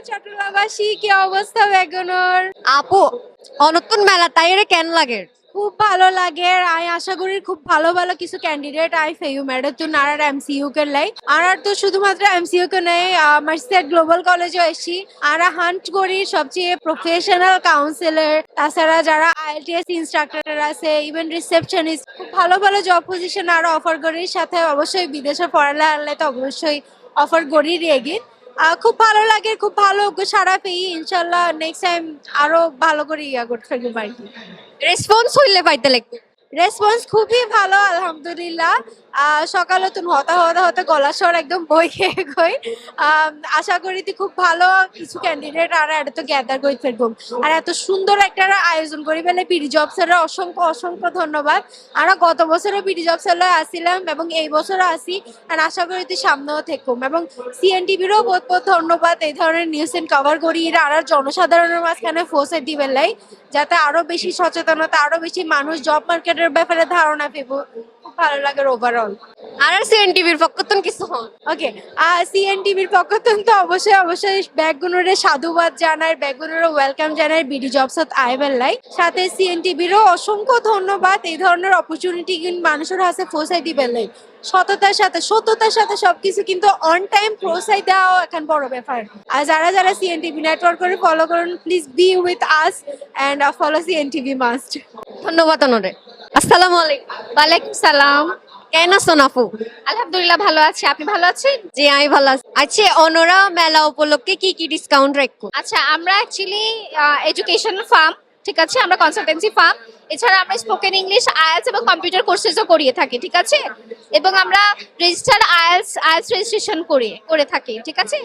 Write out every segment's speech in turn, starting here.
চট্টগ্রামবাসী কি অবস্থা বেগুনোর? আপু অনতুন মেলা তাই এর কেন লাগে? খুব ভালো লাগে আমি আশা করি খুব ভালো ভালো কিছু ক্যান্ডিডেট আই ফেইউ মেডে তো নারার এমসিইউ কে লাই আর তো শুধুমাত্র এমসিইউ কে নেই মার্সিয়াট গ্লোবাল কলেজে এসি আর হান্ট করি সবচেয়ে প্রফেশনাল কাউন্সিলর তাছাড়া যারা আইএলটিএস ইনস্ট্রাক্টর আছে ইভেন রিসেপশনিস্ট খুব ভালো ভালো জব পজিশন আরো অফার করি সাথে অবশ্যই বিদেশে পড়ালে তো অবশ্যই অফার করি রেগি খুব ভালো লাগে খুব ভালো সারা পেয়ে ইনশাল্লাহ নেক্সট টাইম আরো ভালো করে ইয়া করতে থাকবো আর কি রেসপন্স হইলে পাইতে লাগবে। রেসপন্স খুবই ভালো আলহামদুলিল্লাহ সকালে তুমি হতা হতা হতে গলা স্বর একদম বই খেয়ে গই আশা করি তুই খুব ভালো কিছু ক্যান্ডিডেট আর এটা তো গ্যাদার করে ফেলবো আর এত সুন্দর একটা আয়োজন করি ফেলে পিডি জবস এর অসংখ্য অসংখ্য ধন্যবাদ আর গত বছরও পিডি জবস এর আসছিলাম এবং এই বছরও আসি আর আশা করি তুই সামনেও থেকুম এবং সিএনটিভিরও বহুত বহুত ধন্যবাদ এই ধরনের নিউজ কভার করি আর জনসাধারণের মাঝখানে ফোর্সে দিবেন লাই যাতে আরো বেশি সচেতনতা আরো বেশি মানুষ জব মার্কেটের ব্যাপারে ধারণা পেব খুব ভালো লাগে ওভারঅল আর সিএনটিভির পক্ষ থেকে কিছু হন ওকে সিএনটিভির পক্ষ থেকে তো অবশ্যই অবশ্যই ব্যাকগুনোরে সাধুবাদ জানাই ব্যাকগুনোরে ওয়েলকাম জানাই বিডি জবসত আইবেল লাই সাথে সিএনটিভিরও অসংখ্য ধন্যবাদ এই ধরনের অপরচুনিটি কিন্তু মানুষের হাতে পৌঁছাই দিবেন লাই সততার সাথে সবকিছু কিন্তু অন টাইম পৌঁছাই দেওয়া এখন বড় ব্যাপার আর যারা যারা সিএনটিভি নেটওয়ার্ক করে ফলো করুন please be with us and follow CNTV must ধন্যবাদ অনরে। আসসালামু আলাইকুম। ওয়ালাইকুম সালাম কেন আছেন আপু? আলহামদুলিল্লাহ ভালো আছি আপনি ভালো আছেন জি আমি ভালো আছি। আচ্ছা অনরা মেলা উপলক্ষে কি কি ডিসকাউন্ট রাখবো? আচ্ছা আমরা অ্যাকচুয়ালি এডুকেশনাল ফার্ম ঠিক আছে আমরা কনসালটেন্সি ফার্ম এছাড়া আমরা স্পোকেন ইংলিশ আইএলটিএস এবং কম্পিউটার কোর্সেসও করিয়ে থাকি ঠিক আছে এবং আমরা রেজিস্টার্ড আইএলটিএস রেজিস্ট্রেশন করে থাকি ঠিক আছে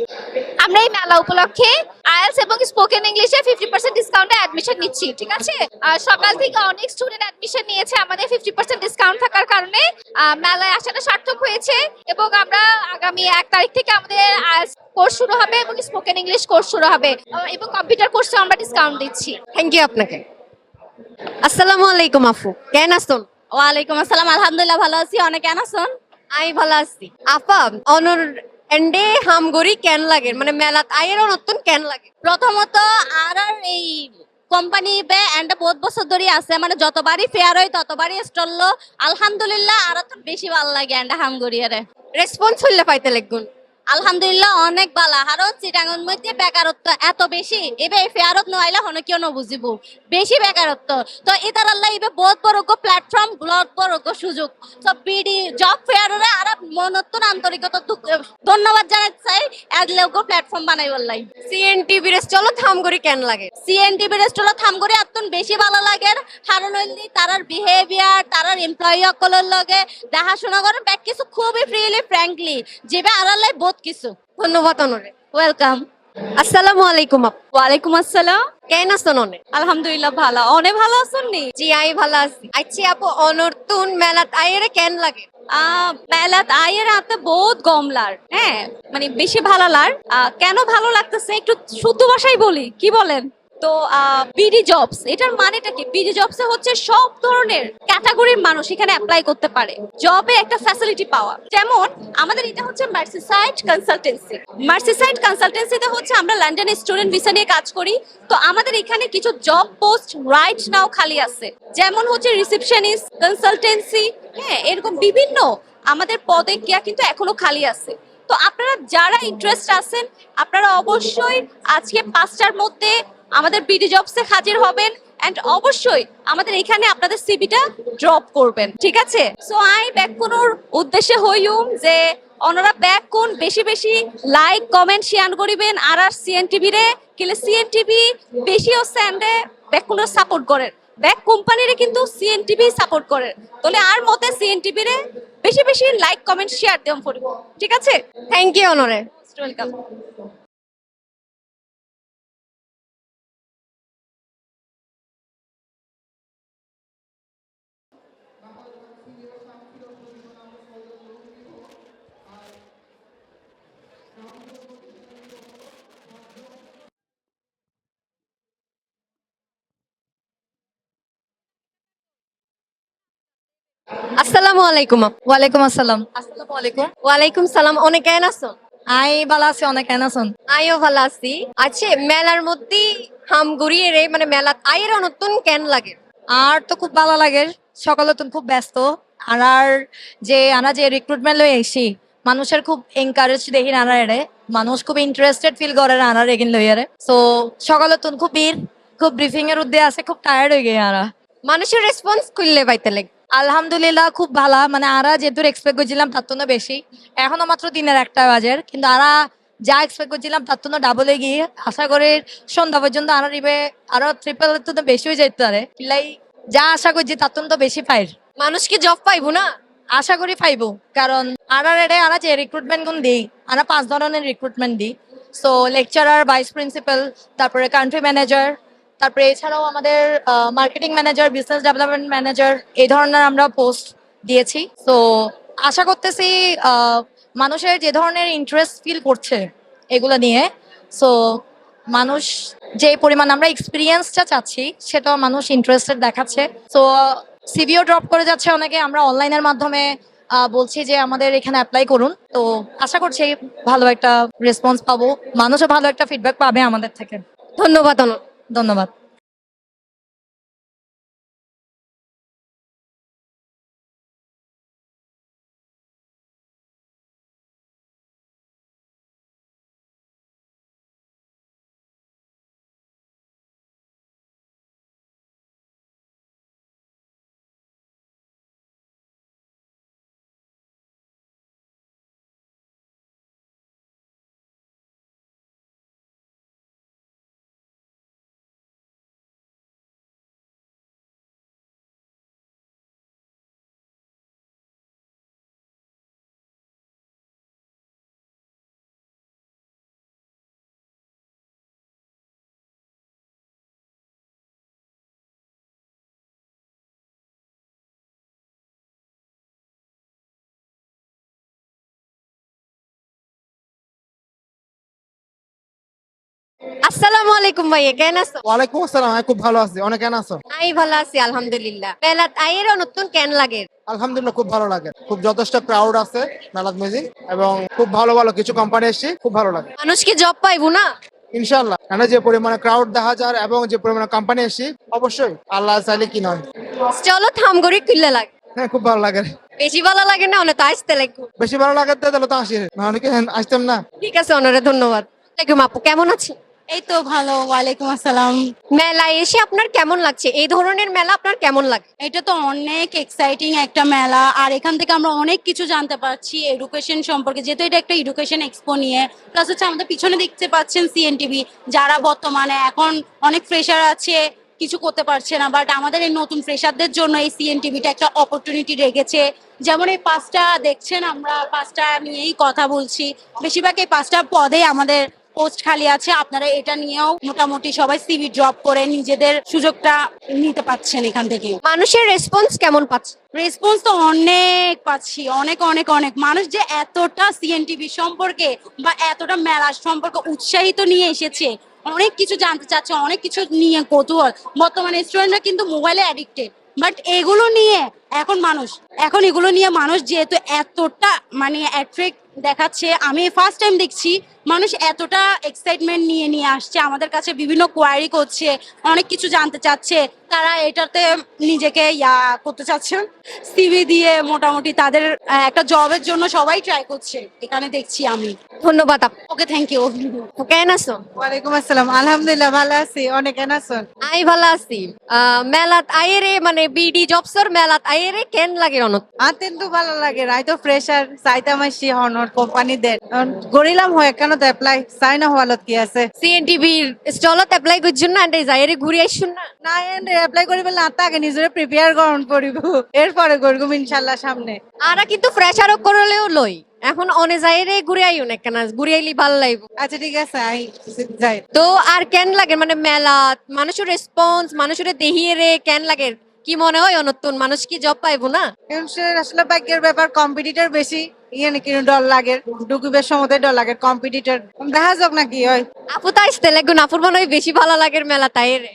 আমরা এই মেলা উপলক্ষে আইএলটিএস এবং স্পোকেন ইংলিশে 50% ডিসকাউন্টে অ্যাডমিশন নিচ্ছি ঠিক আছে সকাল থেকে অনেক স্টুডেন্ট অ্যাডমিশন নিয়েছে আমাদের 50% ডিসকাউন্ট থাকার কারণে মেলায় আসাটা সার্থক হয়েছে এবং আমরা আগামী 1 তারিখ থেকে আমাদের আইএলটিএস কোর্স শুরু হবে এবং স্পোকেন ইংলিশ কোর্স শুরু হবে এবং কম্পিউটার কোর্সে আমরা ডিসকাউন্ট দিচ্ছি থ্যাংক ইউ আপনাকে। আসসালামু আলাইকুম আপু কেন আছেন? ওয়ালাইকুম আসসালাম আলহামদুলিল্লাহ ভালো আছি অনেক কেন আছেন আমি ভালো আছি। আপা অনর এন্ডে হামগরি কেন লাগে মানে মেলাত আয়ের নতুন কেন লাগে? প্রথমত আর এই কোম্পানি বে এন্ড বহুত বছর ধরে আছে মানে যতবারই ফেয়ার হয় ততবারই স্টল আলহামদুলিল্লাহ আর তো বেশি ভালো লাগে এন্ড হামগরিয়ারে রেসপন্স হইলে পাইতে লাগবে। আলহামদুলিল্লাহ অনেক ভালো কারণ চিটাঙ্গন মধ্যে বেকারত্ব এত বেশি এবে ফেয়ারত নইলে হন কেউ নবুঝিব বেশি বেকারত্ব তো এটার আল্লাহ এবে বহুত বড় প্ল্যাটফর্ম বহুত বড় সুযোগ সব বিডি জব ফেয়ারে আর মনত্তন আন্তরিকতা ধন্যবাদ জানাতে চাই এর লোক প্ল্যাটফর্ম বানাই বললাই সিএনটিভি রে চলো হামগরি কেন লাগে? সিএনটিভি রেস্টুরেন্ট থামগরি আত্মন বেশি ভালো লাগে কারণ হইলি তারার বিহেভিয়ার তারার এমপ্লয়ি সকলের লগে দেখাশোনা করে ব্যাক কিছু খুবই ফ্রিলি ফ্র্যাঙ্কলি যেবে আড়ালাই বহুত কিছু ধন্যবাদ অনরে। ওয়েলকাম। আসসালামু আলাইকুম আপু। ওয়ালাইকুম আসসালাম। কেন আছেন অনে? আলহামদুলিল্লাহ ভালো অনেক ভালো আছেন নি? জি আমি ভালো আছি। আচ্ছা আপু অনরতুন মেলাত আয়ের কেন লাগে? মেলাত আয়ের হাতে বহুত গমলার হ্যাঁ মানে বেশি ভালো লার কেন ভালো লাগতেছে একটু শুদ্ধ ভাষায় বলি কি বলেন তো বিডি জবস এটার মানেটা কি বিডি জবসে হচ্ছে সব ধরনের ক্যাটাগরির মানুষ এখানে অ্যাপ্লাই করতে পারে জবে একটা ফ্যাসিলিটি পাওয়া যেমন আমাদের এটা হচ্ছে মার্সিসাইড কনসালটেন্সিতে হচ্ছে আমরা লন্ডনে স্টুডেন্ট ভিসা নিয়ে কাজ করি তো আমাদের এখানে কিছু জব পোস্ট রাইট নাও খালি আছে যেমন হচ্ছে রিসেপশনিস্ট কনসালটেন্সি হ্যাঁ এরকম বিভিন্ন আমাদের পদে কিন্তু এখনো খালি আছে তো আপনারা যারা ইন্টারেস্ট আছেন আপনারা অবশ্যই আজকে 5টার মধ্যে আমাদের বিডি জবসে হাজির হবেন এন্ড অবশ্যই আমাদের এখানে আপনাদের সিভিটা ড্রপ করবেন ঠিক আছে সো আই ব্যাক কোনোর উদ্দেশ্যে হইউম যে ওনারা ব্যাক কোন বেশি বেশি লাইক কমেন্ট শেয়ার করিবেন আর সিএনটিভি রে কিলে সিএনটিভি বেশি ও স্যান্ডে ব্যাক কোনোর সাপোর্ট করেন ব্যাক কোম্পানিরে কিন্তু সিএনটিভি সাপোর্ট করে তাহলে আর মতে সিএনটিভি রে বেশি বেশি লাইক কমেন্ট শেয়ার দেম করিব ঠিক আছে থ্যাংক ইউ অনরে। ওয়েলকাম। আসসালামু আলাইকুম আপু। ওয়ালাইকুম আসসালাম। আসসালামু আলাইকুম। ওয়ালাইকুম সালাম অনেক কেন আছেন? আই ভালো আছি, অনেক কেন আছেন? আইও ভালো আছি। আচ্ছা, মেলার মধ্যে হাম ঘুরিয়ে রে মানে মেলাত আয়ের নতুন কেন লাগে? আর তো খুব ভালো লাগে, সকালে তো খুব ব্যস্ত। আর যে আনা যে রিক্রুটমেন্ট লই আইছি, মানুষের খুব এনকারেজ দেখি আনা এরে, মানুষ খুব ইন্টারেস্টেড ফিল করে আনার এগিন লইয়ারে। সো সকালে তো খুব ভিড়, খুব ব্রিফিং এর উদ্দে আছে, খুব টায়ার্ড হয়ে গিয়ে আরা। মানুষের রেসপন্স খুললে পাইতে লাগে। আলহামদুলিল্লাহ খুব ভালো, মানে আরা যেহেতু এক্সপেক্ট করছিলাম তার তো বেশি। এখনো মাত্র দিনের 1টা বাজে, কিন্তু আরা যা এক্সপেক্ট করছিলাম তার তো ডাবলে গিয়ে আশা করি সন্ধ্যা পর্যন্ত আরো নিবে, আরো ট্রিপল তো বেশি হয়ে যেতে পারে। লাই যা আশা করছি তার তো বেশি পাই। মানুষ কি জব পাইবো না? আশা করি পাইবো, কারণ আরা যে রিক্রুটমেন্ট গুন দিই, আমরা 5 ধরনের রিক্রুটমেন্ট দিই। সো লেকচারার, ভাইস প্রিন্সিপাল, তারপরে কান্ট্রি ম্যানেজার, তারপরে এছাড়াও আমাদের marketing manager, business development manager, এই ধরনের আমরা পোস্ট দিয়েছি। তো আশা করতেছি মানুষের যে ধরনের ইন্টারেস্ট ফিল করছে এগুলো নিয়ে, সো মানুষ যে পরিমাণ আমরা এক্সপিরিয়েন্সটা চাচ্ছি সেটাও মানুষ ইন্টারেস্টেড দেখাচ্ছে। সো সিভিও ড্রপ করে যাচ্ছে অনেকে, আমরা অনলাইনের মাধ্যমে বলছি যে আমাদের এখানে অ্যাপ্লাই করুন। তো আশা করছি ভালো একটা রেসপন্স পাবো, মানুষও ভালো একটা ফিডব্যাক পাবে আমাদের থেকে। ধন্যবাদ অনু। ধন্যবাদ। আসসালামু আলাইকুম ভাইয়া, কেন আছো? ওয়ালাইকুম আসসালাম, আমি খুব ভালো আছি। অনেক কেন আছো? আই ভালো আছি আলহামদুলিল্লাহ। মেলাত আয়ের নতুন কেন লাগে? আলহামদুলিল্লাহ খুব ভালো লাগে, খুব যথেষ্ট ক্রাউড আছে মেলাত মিউজিক, এবং খুব ভালো ভালো কিছু কোম্পানি এসেছি, খুব ভালো লাগে মানুষ কি জব পাইবো না? ইনশাল্লাহ। এখানে যে পরিমাণে ক্রাউড দেখা যায় এবং যে পরিমাণে কোম্পানি এসেছি, অবশ্যই আল্লাহ চাইলে কি নয়। চলো থামগড়ি খুললে লাগে। হ্যাঁ, খুব ভালো লাগে। বেশি ভালো লাগে না অনেক তো আসতে লাগবে। বেশি ভালো লাগে তাহলে তো আসি, নাহলে কি আসতাম না। ঠিক আছে অনরে, ধন্যবাদ। আসসালামু আপু, কেমন আছেন? এই তো ভালো, ওয়ালাইকুম আসসালাম। মেলায় এসে আপনার কেমন লাগছে? এই ধরনের মেলা আপনার কেমন লাগে? এটা তো অনেক এক্সাইটিং একটা মেলা, আর এখান থেকে আমরা অনেক কিছু জানতে পারছি এডুকেশন সম্পর্কে, যেহেতু এটা একটা এডুকেশন এক্সপো নিয়ে। প্লাস হচ্ছে আমাদের পিছনে দেখতে পাচ্ছেন সিএনটিভি, যারা বর্তমানে এখন অনেক ফ্রেশার আছে, কিছু করতে পারছে না, বাট আমাদের এই নতুন ফ্রেশারদের জন্য এই সিএনটিভিটা একটা অপরচুনিটি রেখেছে। যেমন এই 5টা দেখছেন, আমরা 5টা নিয়েই কথা বলছি। বেশিরভাগ এই 5টা পদে আমাদের পোস্ট খালি আছে। আপনারা এটা নিয়েও মোটামুটি সবাই সিভি ড্রপ করে নিজেদের সুযোগটা নিতে পাচ্ছেন এখান থেকে। মানুষের রেসপন্স কেমন পাচ্ছে? রেসপন্স তো অনেক পাচ্ছি, অনেক অনেক অনেক। মানুষ যে এতটা সিএনটিভি সম্পর্কে বা এতটা মেলা সম্পর্কে উৎসাহিত নিয়ে এসেছে, অনেক কিছু জানতে চাচ্ছে, অনেক কিছু নিয়ে কৌতূহল। বর্তমানে স্টুডেন্টরা কিন্তু মোবাইলে অ্যাডিক্টেড, বাট এগুলো নিয়ে এখন এগুলো নিয়ে মানুষ যেহেতু এতটা মানে অ্যাট্রাক্ট দেখাচ্ছে, আমি ফার্স্ট টাইম দেখছি মানুষ এতটা এক্সাইটমেন্ট নিয়ে নিয়ে আসছে আমাদের কাছে, বিভিন্ন কোয়ারি করছে, অনেক কিছু জানতে চাচ্ছে। তারা এটাতে নিজেকে করতে চাচ্ছে, সিভি দিয়ে মোটামুটি তাদের একটা জবের জন্য সবাই ট্রাই করছে, এখানে দেখছি আমি। ধন্যবাদ আপু। ওকে, থ্যাংক ইউ। কেন আছো? ওয়ালাইকুম আসসালাম, আলহামদুলিল্লাহ ভালো আছি, অনেক কেন আছেন? আই ভালো আছি। মেলাত আয়েরে মানে বিডি জবসর মেলাত আয়েরে কেন লাগে অনত? আতেন তো ভালো লাগে, রাই তো ফ্রেশার চাইতাম আসি হনর কোম্পানি দেন গড়িলাম হয় কেন তো অ্যাপ্লাই চাই না হওয়ালত কি আছে। সিএনটিভির স্টলত অ্যাপ্লাই করছুন না, আন্ডে যাইরে ঘুরে আইসুন না? না অ্যাপ্লাই করি বলে না, আগে নিজের প্রিপেয়ার গ্রহণ করিব, এরপরে করবো ইনশাল্লাহ সামনে। আরা কিন্তু ফ্রেশারও করলেও লই, এখন অনে যাইরে ঘুরে আইও না, কেন ঘুরে আইলি ভালো লাগবে। আচ্ছা ঠিক আছে, আই যাই। তো আর কেন লাগে মানে মেলাত মানুষের রেসপন্স, মানুষের দেহিয়ে রে কেন লাগে? কি মনে হয় নতুন মানুষ কি জব পাইবো না? আসলে ভাগ্যের ব্যাপার, কম্পিটিটর বেশি, ইয়ে নাকি ডর লাগে, ঢুকিবার সময় ডর লাগে কম্পিটিটর, দেখা যাক না কি হয়। আপু তো আসতে লাগুন, আপুর মনে হয় বেশি ভালো লাগে মেলা তাই রে।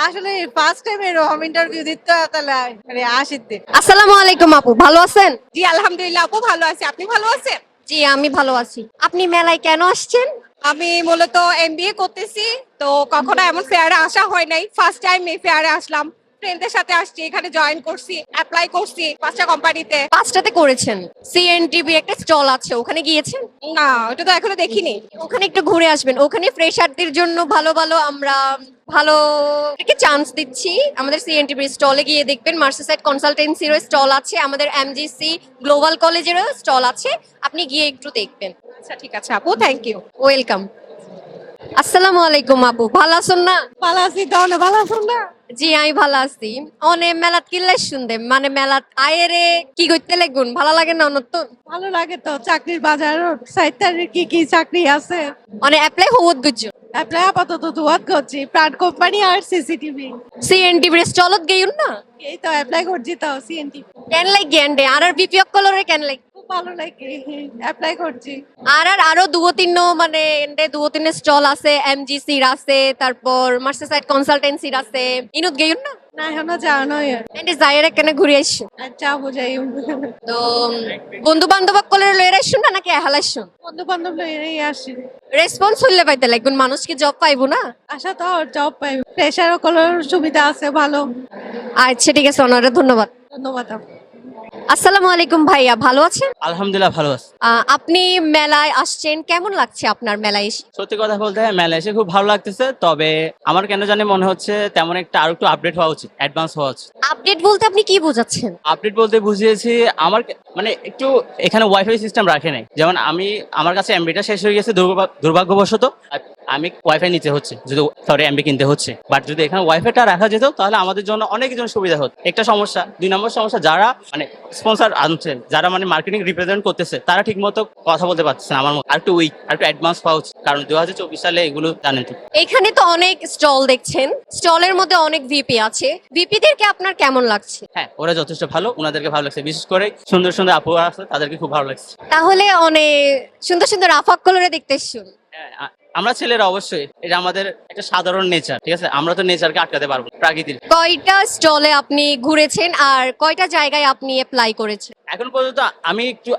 আসলে ফার্স্ট টাইম এরকম ইন্টারভিউ দিতে তাহলে আসিতে। আসসালামু আলাইকুম আপু, ভালো আছেন? জি আলহামদুলিল্লাহ আপু, ভালো আছি। আপনি ভালো আছেন? জি আমি ভালো আছি। আপনি মেলায় কেন আসছেন? আমি মূলত এমবিএ করতেছি, তো কখনো এমন ফেয়ারে আসা হয় নাই, ফার্স্ট টাইম এই ফেয়ারে আসলাম। ফ্রেন্ডদের সাথে আসছি, এখানে জয়েন করছি, অ্যাপ্লাই করছি 5টা কোম্পানিতে। 5টাতে করেছেন। সিএনটিভি একটা স্টল আছে, ওখানে গিয়েছেন? না, ওটা তো এখনো দেখিনি। ওখানে একটু ঘুরে আসবেন। ওখানে ফ্রেশারদের জন্য ভালো ভালো আমরা ভালো চান্স দিচ্ছি। আমাদের সিএনটিভি স্টলে গিয়ে দেখবেন, মার্সাসাইড কনসালটেন্সিরও স্টল আছে, আমাদের এমজিসি গ্লোবাল কলেজেরও স্টল আছে। আপনি গিয়ে একটু দেখবেন। আচ্ছা ঠিক আছে আপু, থ্যাংক ইউ। ওয়েলকাম। আসসালামু আলাইকুম আপু, ভালো আছেন না? ভালো আছি তো, ভালো আছো না? জি আমি ভালো আছি। অনে মেলাত কিল্লাই শুনতে, মানে মেলাত আয়েরে কি করতে লাগুন, ভালো লাগে না নতুন? ভালো লাগে তো, চাকরির বাজার সাইটটার কি কি চাকরি আছে অনে অ্যাপ্লাই হওয়াত গুজ্জু। অ্যাপ্লাই আপাতত দুয়াত করছি, প্রাণ কোম্পানি আর সিসিটিভি। সিএনটিভি স্টলত গেয়ুন না? এই তো অ্যাপ্লাই করছি তো সিএনটি। কেন লাগ গেন্ডে আর বিপি অকলরে কেন লাগ? খুব ভালো লাগে, অ্যাপ্লাই করছি। আরো দুও তিন মানে এন্ডে দুও তিন স্টল আছে, এমজিসির আছে, তারপর মার্সাসাইড কনসালটেন্সির আছে। ইনুত গেয়ুন না? না এখনো জানো। এন্ডে যাইরে কেন ঘুরে আইছো? আচ্ছা বুঝাই, তো বন্ধু বান্ধব কলের লয়ে আইছো না নাকি এহালাইছো? বন্ধু বান্ধব লইয়েই আসি। রেসপন্স হইলে পাইতে লাগুন, মানুষ কি জব পাইবো না? আশা তো জব পাই, প্রেশার কলের সুবিধা আছে ভালো। আচ্ছা ঠিক আছে, অনারে ধন্যবাদ। ধন্যবাদ আপু। আসসালামু আলাইকুম ভাইয়া, ভালো আছেন? আলহামদুলিল্লাহ ভালো আছি। আপনি মেলায় আসছেন, কেমন লাগছে আপনার মেলায় এসে? সত্যি কথা বলতে মেলায় এসে খুব ভালো লাগতেছে, তবে আমার কেন জানি মনে হচ্ছে তেমন একটা আরো একটু আপডেট হওয়া উচিত, অ্যাডভান্স হওয়া উচিত। আপডেট বলতে আপনি কি বোঝাচ্ছেন? আপডেট বলতে বুঝিয়েছি আমার মানে একটু এখানে ওয়াইফাই সিস্টেম রাখে নাই। যেমন আমার কাছে এমবিটা শেষ হয়ে গেছে দুর্ভাগ্যবশত, আর আমি ওয়াইফাই নিতে হচ্ছে, যদি সরি এমবি কিনতে হচ্ছে। বাট যদি এখানে ওয়াইফাইটা রাখা যেত তাহলে আমাদের জন্য অনেক জন সুবিধা হতো। একটা সমস্যা। 2 নম্বর সমস্যা, যারা মানে স্পন্সর আনছে, যারা মানে মার্কেটিং রিপ্রেজেন্ট করতেছে, তারা ঠিক মতো কথা বলতে পারছে না। আমার মতো আর একটু উইক, আর একটু অ্যাডভান্স পাওয়া উচিত, কারণ 2024 সালে এগুলো জানেন তো। এখানে তো অনেক স্টল দেখছেন, স্টলের মধ্যে অনেক ভিপি আছে। ভিপিদেরকে আপনার কেমন লাগছে? হ্যাঁ, ওরা যথেষ্ট ভালো, ওনাদেরকে ভালো লাগছে। বিশেষ করে সুন্দর সুন্দর আপুরা আছে, তাদেরকে খুব ভালো লাগছে। তাহলে অনেক সুন্দর সুন্দর আফাক কলরে দেখতে শুন। হ্যাঁ, আমরা ছেলেরা অবশ্যই, এটা আমাদের একটা সাধারণ নেচার, ঠিক আছে? আমরা তো নেচারকে আটকাতে পারবো না, প্রকৃতির। কয়টা স্টলে আপনি ঘুরেছেন আর কয়টা জায়গায় আপনি অ্যাপ্লাই করেছেন? এখন পর্যন্ত আমি একটু,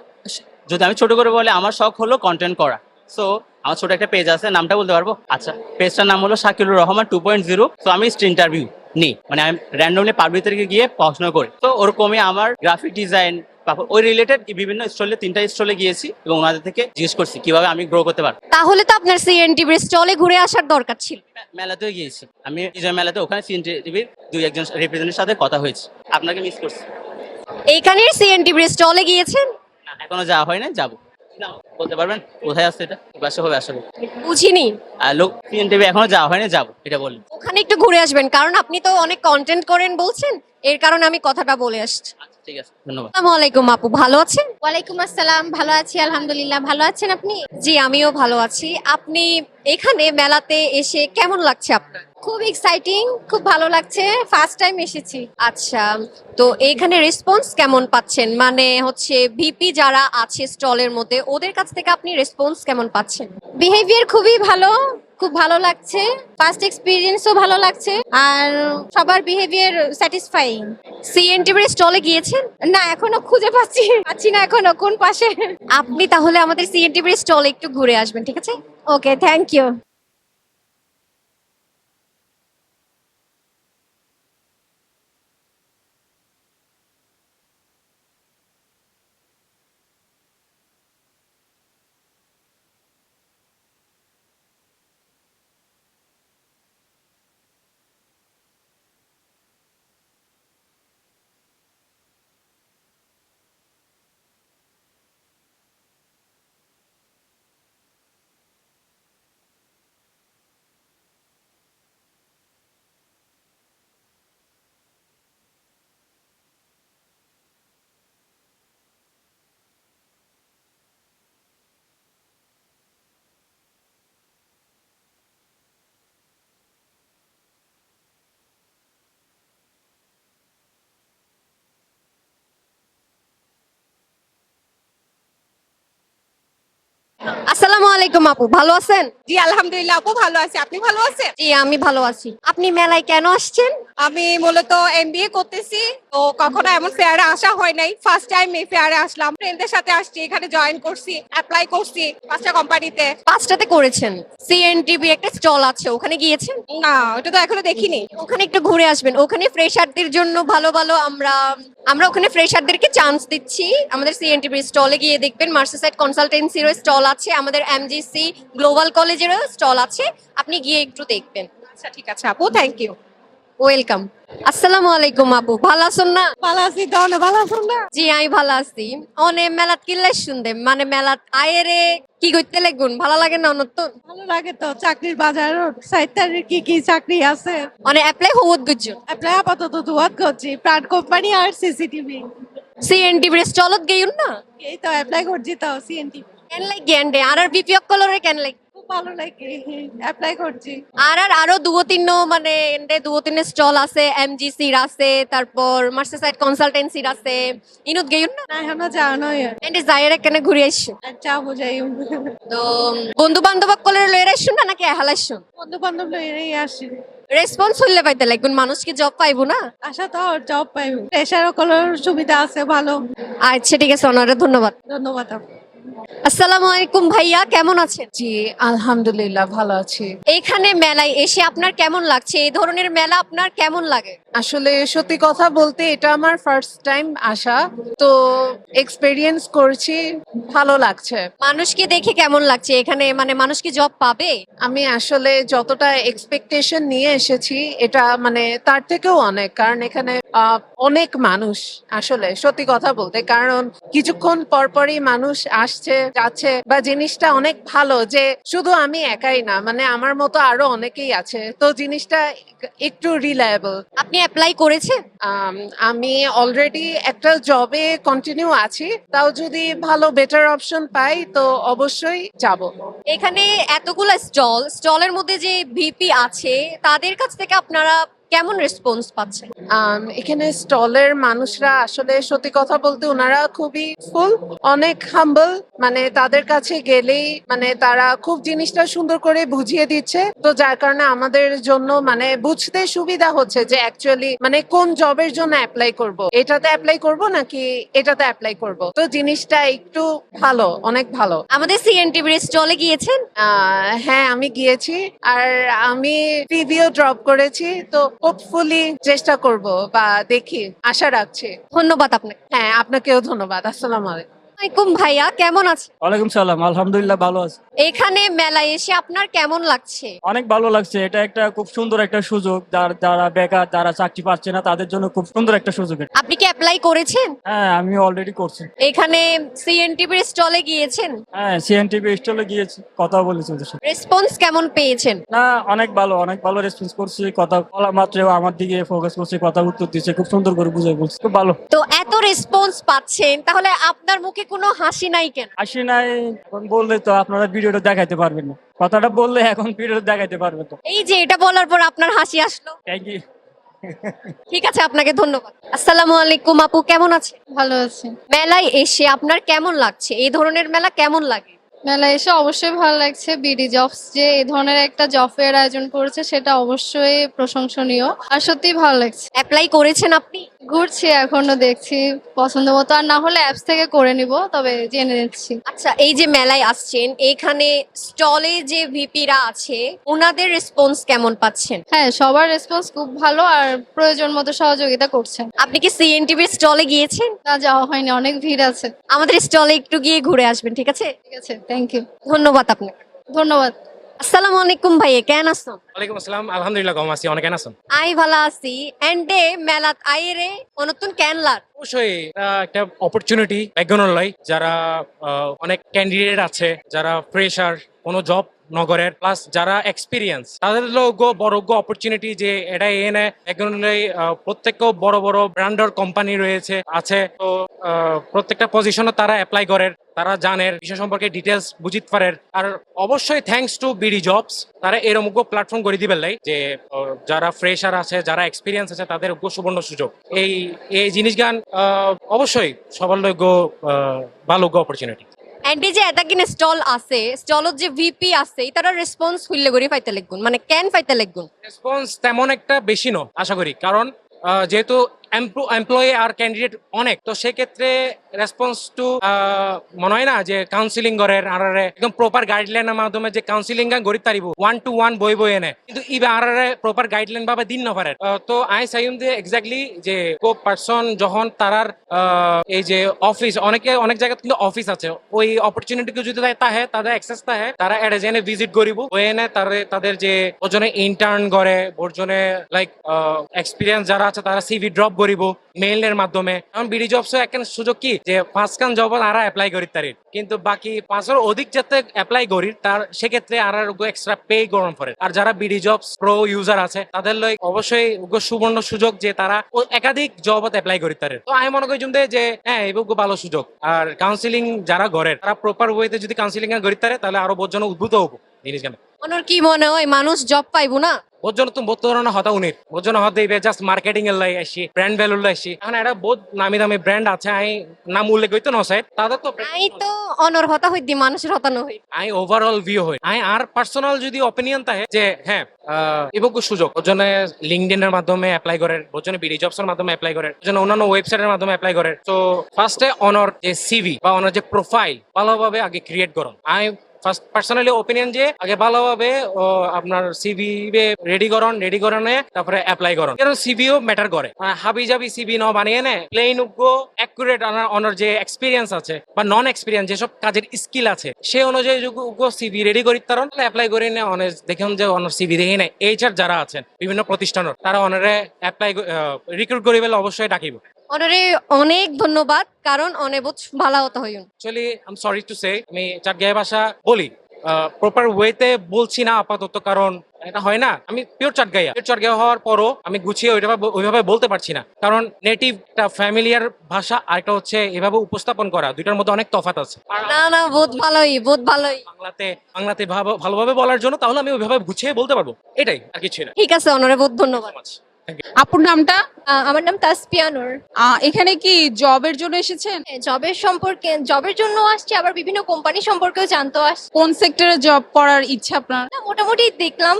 যদি আমি ছোট করে বলে, আমার শখ হলো কন্টেন্ট করা। সো আমার ছোট একটা পেজ আছে, নামটা বলতে পারবো? আচ্ছা, পেজটার নাম হলো শাকিলুর রহমান 2.0। তো আমি ইন্টারভিউ নেই, মানে আমি র্যান্ডমলি পাবলিকে গিয়ে পড়াশোনা করি। তো ওরকমই আমার গ্রাফিক ডিজাইন, তারপর ওই রিলেটেড বিভিন্ন স্টলে, 3টা স্টলে গিয়েছি এবং ওনাদের থেকে জিজ্ঞেস করছি কিভাবে আমি গ্রো করতে পারবো। তাহলে তো আপনার সিএনটিভি স্টলে ঘুরে আসার দরকার ছিল। মেলাতেও গিয়েছি আমি, বিজয় মেলাতে, ওখানে সিএনটিভির 2-1 জন রিপ্রেজেন্টের সাথে কথা হয়েছে। আপনাকে মিস করছি। এইখানের সিএনটিভি স্টলে গিয়েছেন? না, এখনো যাওয়া হয় না, যাবো। বলতে পারবেন কোথায় আসছে এটা? বাসা হবে, আসবে। বুঝিনি। আর লোক সিএনটিভি এখনো যাওয়া হয় না, যাবো, এটা বলি। ওখানে একটু ঘুরে আসবেন, কারণ আপনি তো অনেক কন্টেন্ট করেন বলছেন, এর কারণে আমি কথাটা বলে আসছি। আচ্ছা ঠিক আছে, ধন্যবাদ। আসসালামু আলাইকুম আপু, ভালো আছেন? ওয়ালাইকুম আসসালাম, ভালো আছি আলহামদুলিল্লাহ। ভালো আছেন আপনি? জি আমিও ভালো আছি। আপনি এখানে মেলাতে এসে কেমন লাগছে আপনার? খুব এক্সাইটিং, খুব ভালো লাগছে, ফার্স্ট টাইম এসেছি। আচ্ছা, তো এখানে রেসপন্স কেমন পাচ্ছেন? মানে হচ্ছে ভিপি যারা আছে স্টলের মধ্যে, ওদের কাছ থেকে আপনি রেসপন্স কেমন পাচ্ছেন? বিহেভিয়ার খুবই ভালো, খুব ভালো লাগছে। ফার্স্ট এক্সপিরিয়েন্সও ভালো লাগছে, আর সবার বিহেভিয়ার স্যাটিসফাইং। সিএনটিভি স্টলে গিয়েছেন? না এখনো খুঁজে পাচ্ছি না এখনো কোন পাশে। আপনি তাহলে আমাদের সিএনটিভি স্টলে একটু ঘুরে আসবেন, ঠিক আছে? ওকে, থ্যাংক ইউ। আলাইকুম আপু, ভালো আছেন? জি আলহামদুলিল্লাহ আপু ভালো আছি, আপনি ভালো আছেন? জি আমি ভালো আছি। আপনি মেলায় কেন আসছেন? আমি মূলত এমবিএ করতেছি, তো কখনো এমন ফেয়ারে আসা হয় নাই, ফার্স্ট টাইম এই ফেয়ারে আসলাম। ফ্রেন্ডদের সাথে আসছি, এখানে জয়েন করছি, অ্যাপ্লাই করছি 5টা কোম্পানিতে। 5টাতে করেছেন। সিএনটিভি একটা স্টল আছে, ওখানে গিয়েছেন? না ওটা তো এখনো দেখিনি। ওখানে একটু ঘুরে আসবেন। ওখানে ফ্রেশারদের জন্য ভালো ভালো আমরা আমরা ওখানে ফ্রেশারদেরকে চান্স দিচ্ছি। আমাদের সিএনটিভি স্টলে গিয়ে দেখবেন, মার্সাসাইড কনসালটেন্সিরও স্টল আছে, আমাদের এমজিসি গ্লোবাল কলেজেরও স্টল আছে, আপনি গিয়ে একটু দেখবেন। আচ্ছা ঠিক আছে আপু, থ্যাংক ইউ। ওয়েলকাম। আসসালামু আলাইকুম আপু, ভালো আছেন না? ভালো আছি, তো ভালো আছেন না? জি আমি ভালো আছি। অনে মেলাত কিল্লাই শুনতে, মানে মেলাত আয়েরে কি করতে লাগুন, ভালো লাগে না নতুন? ভালো লাগে তো, চাকরির বাজার সাইটার কি কি চাকরি আছে অনে অ্যাপ্লাই হওয়াত গুজন। অ্যাপ্লাই আপাতত দুয়াত করছি, প্রাণ কোম্পানি আর সিসিটিভি। সিএনটিভি স্টলত গেয়ুন না? এই তো অ্যাপ্লাই করছি তো সিএনটি। কেন লাগ গেন্ডে আর বিপিএফ কলরে কেন লাগ? খুব ভালো লাগে, অ্যাপ্লাই করছি। আরো দুও তিন মানে এন্ডে দুও তিন স্টল আছে, এমজিসির আছে, তারপর মার্সাসাইড কনসালটেন্সির আছে, ইনুত গেয়ুন না? না এখনো জানো এন্ডে যাইরে কেন ঘুরে আইছো? আচ্ছা বুঝাই, তো বন্ধু বান্ধব কলরে লয়ে আইছো না নাকি এহালাইছো? বন্ধু বান্ধব লইয়েই আসি। রেসপন্স হইলে পাইতে লাগুন, মানুষ কি জব পাইবো না? আশা তো জব পাইব, প্রেশার কলার সুবিধা আছে ভালো। আচ্ছা ঠিক আছে, অনারে ধন্যবাদ। ধন্যবাদ আপু। আসসালামু আলাইকুম ভাইয়া, কেমন আছেন? জি আলহামদুলিল্লাহ ভালো আছি। এইখানে মেলায় এসে আপনার কেমন লাগছে? এই ধরনের মেলা আপনার কেমন লাগে? আসলে সত্যি কথা বলতে এটা আমার ফার্স্ট টাইম আসা, তো এক্সপেরিয়েন্স করছি, ভালো লাগছে। মানুষকে দেখে কেমন লাগছে এখানে, মানে মানুষ কি জব পাবে? আমি আসলে যতটা এক্সপেকটেশন নিয়ে এসেছি এটা মানে তার থেকেও অনেক, কারণ এখানে অনেক মানুষ, আসলে সত্যি কথা বলতে, কারণ কিছুক্ষণ পরপরই মানুষ আসছে যাচ্ছে, বা জিনিসটা অনেক ভালো যে শুধু আমি একাই না, মানে আমার মতো আরো অনেকেই আছে, তো জিনিসটা একটু রিলায়েবল। আপনি অ্যাপ্লাই করেছেন? আমি অলরেডি একটা জবে কন্টিনিউ আছি, তাও যদি ভালো বেটার অপশন পাই তো অবশ্যই যাব। এখানে এতগুলো স্টলের মধ্যে যে ভিপি আছে, তাদের কাছ থেকে আপনারা কেমন রেসপন্স পাচ্ছেন? এখানে স্টলের মানুষরা আসলে সত্যি কথা বলতে ওনারা খুবই ফুল, অনেক হাম্বল, মানে তাদের কাছে গেলেই মানে তারা খুব জিনিসটা সুন্দর করে বুঝিয়ে দিচ্ছে, তো যার কারণে আমাদের জন্য মানে বুঝতে সুবিধা হচ্ছে যে অ্যাকচুয়ালি মানে কোন জবের জন্য অ্যাপ্লাই করব, এটাতে অ্যাপ্লাই করব নাকি এটাতে অ্যাপ্লাই করব, তো জিনিসটা একটু ভালো, অনেক ভালো। আমাদের সিএনটিভির স্টলে গিয়েছেন? হ্যাঁ আমি গিয়েছি, আর আমি রিভিউ ড্রপ করেছি, তো হোপফুলি চেষ্টা করব বা দেখি, আশা রাখছি। ধন্যবাদ আপনাকে। হ্যাঁ আপনাকেও ধন্যবাদ। আসসালামু আলাইকুম। আসসালামাইকুম ভাইয়া, কেমন আছেন? ওয়ালাইকুম সালাম, আলহামদুলিল্লাহ ভালো আছি। এখানে মেলায় এসে আপনার কেমন লাগছে? অনেক ভালো লাগছে, এটা একটা খুব সুন্দর একটা সুযোগ, যারা বেকার, যারা চাকরি পাচ্ছে না তাদের জন্য খুব সুন্দর একটা সুযোগ এটা। আপনি কি অ্যাপ্লাই করেছেন? হ্যাঁ আমি অলরেডি করছি। এখানে সিএনটিভির স্টলে গিয়েছেন? হ্যাঁ সিএনটিভি স্টলে গিয়েছি, কথা বলেছি ওদের সাথে। রেসপন্স কেমন পেয়েছেন? না অনেক ভালো রেসপন্স করছি, কথা বলা মাত্রও আমার দিকে ফোকাস করছে, কথা উত্তর দিচ্ছে, খুব সুন্দর করে বুঝাই বলছে, খুব ভালো। তো এত রেসপন্স পাচ্ছেন, তাহলে আপনার মুখে কোনো হাসি নাই কেন? আসি নাই এখন বললে তো আপনারা ভিডিওটা দেখাইতে পারবেন না, কথাটা বললে এখন ভিডিওটা দেখাইতে পারবেন তো। এই যে এটা বলার পর আপনার হাসি আসলো, থ্যাংক ইউ। ঠিক আছে আপনাকে ধন্যবাদ। আসসালামু আলাইকুম আপু, কেমন আছেন? ভালো আছি। মেলায় এসে আপনার কেমন লাগছে? এই ধরনের মেলা কেমন লাগে? মেলায় এসে অবশ্যই ভালো লাগছে। বিডি জবস যে এই ধরনের একটা জব ফেয়ার আয়োজন করেছে সেটা অবশ্যই প্রশংসনীয়, আর সত্যিই ভালো লাগছে। অ্যাপ্লাই করেছেন আপনি? ঘুরছি, এখনো দেখছি পছন্দ মতো, আর না হলে অ্যাপস থেকে করে নিব, তবে জেনে নিচ্ছি। আচ্ছা, এই যে মেলায় আসছেন, এখানে স্টলে যে ভিপিরা আছে ওনাদের রেসপন্স কেমন পাচ্ছেন? হ্যাঁ, সবার রেসপন্স খুব ভালো আর প্রয়োজন মতো সহযোগিতা করছেন। আপনি কি সিএনটিভির স্টলে গিয়েছেন? না, যাওয়া হয়নি, অনেক ভিড় আছে। আমাদের স্টলে একটু গিয়ে ঘুরে আসবেন, ঠিক আছে? ঠিক আছে, থ্যাংক ইউ। ধন্যবাদ আপনাকে। ধন্যবাদ। আসসালামু আলাইকুম ভাইয়া, কেন আছেন? ওয়ালাইকুম আসসালাম, আলহামদুলিল্লাহ কম আছি, অনেক আছেন? আই ভালো আছি। এন্ডে মেলাত আইরে নতুন ক্যানলার অবশ্যই একটা অপরচুনিটি একজনের, যারা অনেক ক্যান্ডিডেট আছে, যারা ফ্রেশার, কোনো জব নগরের, প্লাস যারা এক্সপিরিয়েন্স, তাদের লোক বড় অপরচুনিটি যে এটা এনে একজনের প্রত্যেক বড় বড় ব্র্যান্ডের কোম্পানি রয়েছে আছে, তো প্রত্যেকটা পজিশনে তারা অ্যাপ্লাই করে, তারা জানের বিষয় সম্পর্কে ডিটেলস বুঝিতে পারে। আর অবশ্যই থ্যাঙ্কস টু বিডি জবস, তারা এরকম প্ল্যাটফর্ম করে দিবেন যে যারা ফ্রেশার আছে, যারা এক্সপিরিয়েন্স আছে, তাদের সুবর্ণ সুযোগ। এই জিনিস গান অবশ্যই সবার লোক ভালো অপরচুনিটি। এন্ডি যে এটা কিনে স্টল আছে স্টলত যে ভিপি আছে তারা রেসপন্স হইলে গরি পাইতে লাগগুন মানে কেন পাইতে লাগগুন রেসপন্স তেমন একটা বেশি ন আশা করি, কারণ যেহেতু এমপ্লয়ি আর ক্যান্ডিডেট অনেক, তো সেক্ষেত্রে রেসপন্স টু মনে হয় না যে কাউন্সিলিং করেন আর একদম প্রপার গাইডলাইনের মাধ্যমে যে কাউন্সিলিং গড়ি তারিব 1-to-1 বই এনে, কিন্তু ইবে আর প্রপার গাইডলাইন ভাবে দিন না পারে। তো আই চাইম যে এক্স্যাক্টলি যে কো পারসন যখন তারার এই যে অফিস অনেক জায়গায় কিন্তু অফিস আছে, ওই অপরচুনিটি যদি তাহে তাদের অ্যাক্সেস তাহে তারা এডেজেনে ভিজিট করিব, ওই এনে তাদের যে ওজনে ইন্টার্ন করে ওজনে লাইক এক্সপিরিয়েন্স যারা আছে তারা সিভি ড্রপ করিব মেইলের মাধ্যমে। কারণ বিডি জবস একটা সুযোগ কি যে 5 জব আরা অ্যাপ্লাই করি তারি, কিন্তু বাকি 5 অধিক যাতে অ্যাপ্লাই করি তার সেক্ষেত্রে আর এক্সট্রা পে গরম করে। আর যারা বিডি জবস প্রো ইউজার আছে তাদের লই অবশ্যই সুবর্ণ সুযোগ যে তারা একাধিক জবত অ্যাপ্লাই করি তারে। তো আমি মনে করি যে হ্যাঁ এই ভালো সুযোগ। আর কাউন্সিলিং যারা করে তারা প্রপার ওয়েতে যদি কাউন্সিলিং করি তারে তাহলে আরো বোঝানো উদ্ভূত হবো জিনিস কেন। ওনার কি মনে হয় মানুষ জব পাইবো না? বোঝানো তুমি বহুত ধরনের হতা উনির বোঝানো হতে জাস্ট মার্কেটিং এর লাই আসি, ব্র্যান্ড ভ্যালুর লাই আসি। এখন একটা বহুত নামি দামি ব্র্যান্ড আছে, আমি নাম উল্লেখ করতে নসাই তাদের তো আই তো অনর হতা হইদি মানুষের হতা নই। আমি ওভারঅল ভিউ হই আমি আর পার্সোনাল যদি অপিনিয়ন থাকে যে হ্যাঁ এবকু সুযোগ ওজনে লিঙ্কডইন এর মাধ্যমে অ্যাপ্লাই করে, ওজনে বিডি জবস এর মাধ্যমে অ্যাপ্লাই করে, ওজনে অন্যান্য ওয়েবসাইটের মাধ্যমে অ্যাপ্লাই করে। তো ফার্স্টে অনর যে সিভি বা অনর যে প্রোফাইল ভালোভাবে আগে ক্রিয়েট করুন। আমি ফার্স্ট পার্সোনালি ওপিনিয়ন যে আগে ভালোভাবে আপনার সিভি রেডি করনে তারপরে অ্যাপ্লাই করুন, কারণ সিভিও ম্যাটার করে। হাবি জাবি সিভি ন বানিয়ে নে প্লেন অ্যাকুরেট অনার যে এক্সপিরিয়েন্স আছে বা নন এক্সপিরিয়েন্স যেসব কাজের স্কিল আছে সেই অনুযায়ী সিভি রেডি করি তার অ্যাপ্লাই করে নে। অনেক দেখুন যে অনার সিভি দেখে নেয় এইচআর যারা আছেন বিভিন্ন প্রতিষ্ঠানের তারা অনারে অ্যাপ্লাই রিক্রুট করি বলে অবশ্যই ডাকিব। ওনারে অনেক ধন্যবাদ, কারণ অনেক ভালো হতে হইন। Actually I am sorry to say আমি চাটগাঁয় ভাষা বলি প্রপার ওয়েতে বলছি না আপাতত, কারণ এটা হয় না আমি পিওর চাটগাঁয়া হওয়ার পরও আমি গুছিয়ে ওইভাবে বলতে পারছি না, কারণ নেটিভ একটা ফ্যামিলিয়ার ভাষা আর একটা হচ্ছে এভাবে উপস্থাপন করা, দুইটার মধ্যে অনেক তফাৎ আছে। না বহুত ভালোই বাংলাতে ভালোভাবে বলার জন্য তাহলে আমি ওইভাবে গুছিয়ে বলতে পারবো, এটাই আর কিছু না। ঠিক আছে, অনরে বহুত ধন্যবাদ। আপুর নামটা? আমার নাম তাসপিয়া নূর। এখানে কি জবের জন্য এসেছেন? জবের জন্য আসছি, আবার বিভিন্ন কোম্পানি সম্পর্কেও জানতে আসছি। কোন সেক্টরে জব করার ইচ্ছা আপনার? মোটামুটি দেখলাম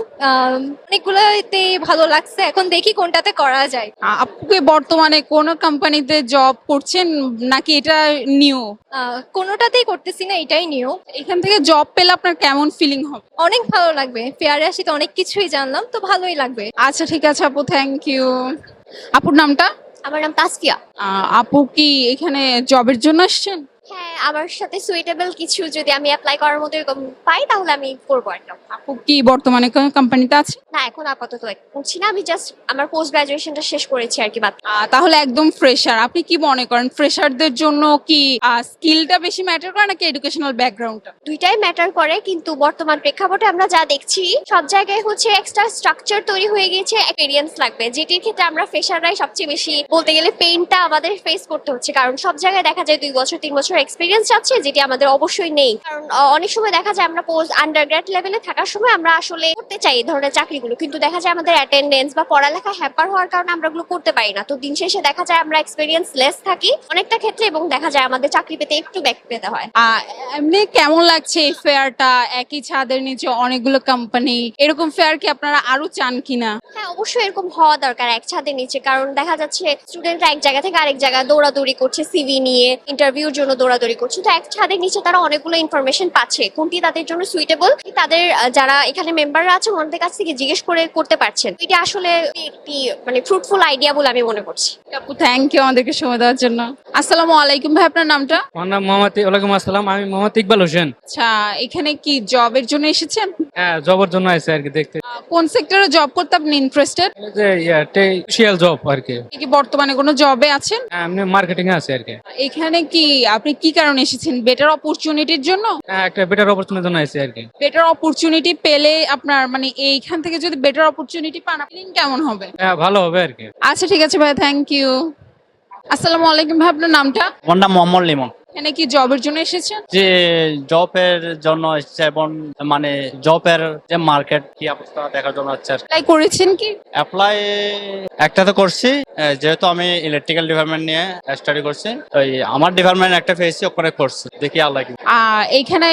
অনেকগুলোতে ভালো লাগছে, এখন দেখি কোনটাতে করা যায়। আপুকে বর্তমানে কোন কোম্পানিতে জব করছেন নাকি এটা নিউ? কোনোটাতেই করতেছি না, এটাই নিউ। এখান থেকে জব পেলে আপনার কেমন ফিলিং হবে? অনেক ভালো লাগবে, ফেয়ারে আসি তো অনেক কিছুই জানলাম, তো ভালোই লাগবে। আচ্ছা ঠিক আছে আপু, থ্যাংক ইউ। আপুর নামটা? আমার নাম তাসফিয়া। আপু কি এখানে জবের জন্য আসছেন? হ্যাঁ, আমার সাথে সুইটেবল কিছু যদি আমি অ্যাপ্লাই করার মতো এরকম পাই তাহলে আমি করবো একটা। আপু কি বর্তমানে কোন কোম্পানিতে আছে? না, এখন আপাতত করছি না, আমি জাস্ট আমার পোস্ট গ্রাজুয়েশনটা শেষ করেছি আর কি। তাহলে একদম ফ্রেশার। আপনি কি মনে করেন ফ্রেশারদের জন্য কি স্কিলটা বেশি ম্যাটার করে নাকি এডুকেশনাল ব্যাকগ্রাউন্ডটা? দুইটাই ম্যাটার করে, কিন্তু বর্তমান প্রেক্ষাপটে আমরা যা দেখছি সব জায়গায় হচ্ছে এক্সট্রা স্ট্রাকচার তৈরি হয়ে গিয়েছে, এক্সপেরিয়েন্স লাগবে, যেটির ক্ষেত্রে আমরা ফ্রেশাররাই সবচেয়ে বেশি বলতে গেলে পেইনটা আমাদের ফেস করতে হচ্ছে। কারণ সব জায়গায় দেখা যায় 2 বছর 3 বছর এক্সপেরিয়েন্স আছে, যেটি আমাদের অবশ্যই নেই। কারণ অনেক সময় দেখা যায় আমরা পোস্ট আন্ডারগ্রেড লেভেলে থাকার সময় আমরা আসলে করতে চাই এই ধরনের চাকরিগুলো, কিন্তু দেখা যায় আমাদের অ্যাটেন্ডেন্স বা পড়ালেখা হ্যাপার হওয়ার কারণে আমরা এগুলো করতে পারি না। তো দিন শেষে দেখা যায় আমরা এক্সপেরিয়েন্স লেস থাকি অনেকটা ক্ষেত্রে, এবং দেখা যায় আমাদের চাকরি পেতে একটু ব্যাক পেতে হয়। এমনি কেমন লাগছে এই ফেয়ারটা? একই ছাদের নিচে অনেকগুলো কোম্পানি, এরকম ফেয়ার কি আপনারা আরো চান কিনা? হ্যাঁ, অবশ্যই এরকম হওয়া দরকার এক ছাদের নিচে, কারণ দেখা যাচ্ছে স্টুডেন্টরা এক জায়গা থেকে আরেক জায়গায় দৌড়াদৌড়ি করছে, সিভি নিয়ে ইন্টারভিউর জন্য দৌড়াদৌড়ি করছে। তো এক ছাদের নিচে তারা অনেকগুলো ইনফরমেশন পাচ্ছে, কোনটি তাদের জন্য সুইটেবল তাদের যারা এখানে মেম্বাররা আছে ওনাদের কাছ থেকে জিজ্ঞেস করে করতে পারছেন। এটা আসলে একটি মানে ফ্রুটফুল আইডিয়া বলে আমি মনে করছি। আপু থ্যাংক ইউ আমাদেরকে সময় দেওয়ার জন্য। আসসালামু আলাইকুম ভাই, আপনার নামটা? আমার নাম মোহাম্মদ। ওয়ালাইকুম আসসালাম, আমি মোহাম্মদ ইকবাল হোসেন। আচ্ছা, এখানে কি জবের জন্য এসেছেন? হ্যাঁ, জবের জন্য আছে আর কি দেখতে। কোন সেক্টরে জব করতে আপনি ইন্টারেস্টেড? যে টেকনিশিয়াল জব আর কি। কি বর্তমানে কোনো জবে আছেন? হ্যাঁ, আমি মার্কেটিং এ আছি আর কি। এখানে কি আপনি কি কারণে এসেছেন? বেটার অপরচুনিটির জন্য? হ্যাঁ, একটা বেটার অপরচুনিটির জন্য আছি আর কি। বেটার অপরচুনিটি পেলে আপনার মানে এইখান থেকে যদি বেটার অপরচুনিটি পান আপনি কেমন হবে? হ্যাঁ, ভালো হবে আর কি। আচ্ছা ঠিক আছে ভাই, থ্যাংক ইউ। আসসালামু আলাইকুম ভাই, আপনার নামটা? আমার নাম মোহাম্মদ লিমন। এখানে কি জবের জন্য এসেছেন? যে জবের জন্য এসেছে এবং মানে জবের যে মার্কেট কি অবস্থা দেখার জন্য হচ্ছে অ্যাপ্লাই করেছেন কি? অ্যাপ্লাই একটা তো করছি, যেহেতু আমি ইলেকট্রিক্যাল ডিপার্টমেন্ট নিয়ে স্টাডি করছি, ওই আমার ডিপার্টমেন্ট একটা পেয়েছি, ওখানে করছি, দেখি আল্লাহ কি। এখানে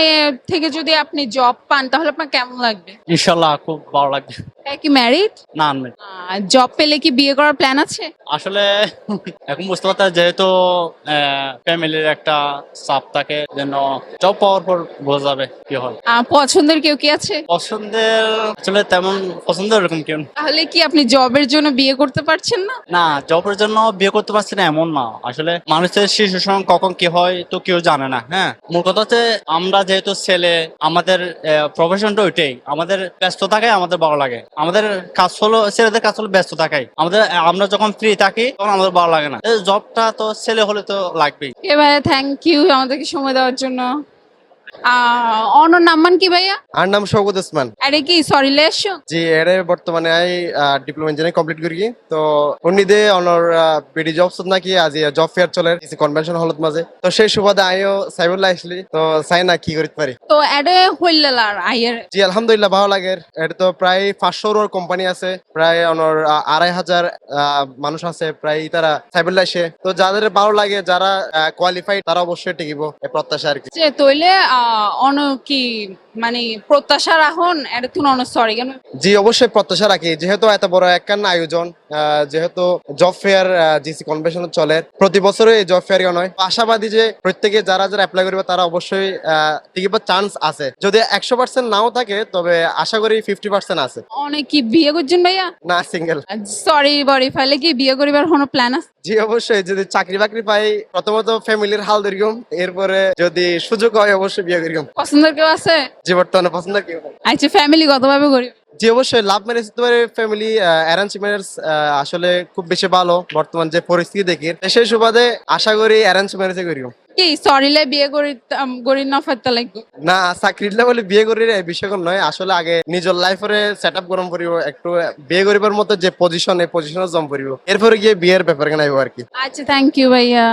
থেকে যদি আপনি জব পান তাহলে আপনার কেমন লাগবে? ইনশাল্লাহ খুব ভালো লাগবে। কি ম্যারিড? না জব পেলে কি বিয়ে করার প্ল্যান আছে? আসলে এখন বুঝতে পারতে যেহেতু ফ্যামিলির একটা চাপ থাকে, যেন জব পাওয়ার পর বোঝা যাবে কি হয়। পছন্দের কেউ কি আছে? পছন্দের আসলে তেমন পছন্দ এরকম কেউ নেই। তাহলে কি আপনি জবের জন্য বিয়ে করতে পারছেন না? না, জবের জন্য বিয়ে করতে পারছি না এমন না, আসলে মানুষের শিশুর সঙ্গে কখন কি হয় তো কেউ জানে না। হ্যাঁ, মূল কথা হচ্ছে আমরা যেহেতু ছেলে, আমাদের প্রফেশনটা ওইটাই, আমাদের ব্যস্ত থাকাই আমাদের ভালো লাগে। আমাদের কাজ হলো, ছেলেদের কাজ হলো ব্যস্ত থাকাই আমাদের, আমরা যখন ফ্রি থাকি তখন আমাদের ভালো লাগে না। জবটা তো ছেলে হলে তো লাগবেই। ভাইয়া থ্যাংক ইউ আমাদেরকে সময় দেওয়ার জন্য। অনর নাম্মান কি ভাইয়া? আর নাম শওকত ওসমান। আরে কি সরি লেশো? জি, এর বর্তমানে আই ডিপ্লোমা ইঞ্জিনিয়ারিং কমপ্লিট করি। তো উনিদে অনর বিডি জবস নাকি আজি জব ফেয়ার চলে কিছু কনভেনশন হলত মাঝে, তো সেই সুবাদে আইও সাইবুল্লাহ আসলি, তো চাই না কি করতে পারি। তো এডে হইলার আইয়ের জি আলহামদুলিল্লাহ ভালো লাগে। এটা তো প্রায় 500 কোম্পানি আছে, প্রায় অনর 2500 মানুষ আছে প্রায়, তারা সাইবুল্লাহ আসে। তো যাদের ভালো লাগে, যারা কোয়ালিফাইড, তারা অবশ্যই টিকিব, এই প্রত্যাশা আর কি। যে তইলে অন কি মানে প্রত্যাশা রাখুন এটা তুন অন সরি কেন? জি অবশ্যই প্রত্যাশা রাখি, যেহেতু এত বড় একখান আয়োজন, যেহেতু জব ফেয়ার জিসি কনভেনশন চলে প্রতি বছরে, এই জব ফেয়ার নয়, আশাবাদী যে প্রত্যেকে যারা যারা অ্যাপ্লাই করবে তারা অবশ্যই টিকিবার চান্স আছে। যদি 100% নাও থাকে, তবে আশা করি 50% আছে। অনেক কি বিয়ে করছেন ভাইয়া? না, সিঙ্গেল। সরি বড়ি ফাইলে কি বিয়ে করিবার কোনো প্ল্যান আছে? জি অবশ্যই, যদি চাকরি বাকরি পাই প্রথমত ফ্যামিলির হাল ধরিম, এরপরে যদি সুযোগ হয় অবশ্যই বিয়ে করিম। পছন্দের কেউ আছে? জি বর্তমানে পছন্দ কেউ নাই। আচ্ছা ফ্যামিলি কতভাবে করি? জি অবশ্যই, লাভ ম্যারেজ হতে পারে, ফ্যামিলি অ্যারেঞ্জ ম্যারেজ আসলে খুব বেশি ভালো বর্তমান যে পরিস্থিতি দেখি, সেই সুবাদে আশা করি অ্যারেঞ্জ ম্যারেজে করিম। কি সরিলে বিয়ে করি না ফাইতে লাগবে? না, চাকরির বলে বিয়ে করি এই বিষয় কোন নয়, আসলে আগে নিজের লাইফে সেট আপ গরম করিব, একটু বিয়ে করিবার মতো যে পজিশন, এই পজিশনে জম করিব, এরপরে গিয়ে বিয়ের ব্যাপারে নাই আর কি। আচ্ছা থ্যাংক ইউ ভাইয়া।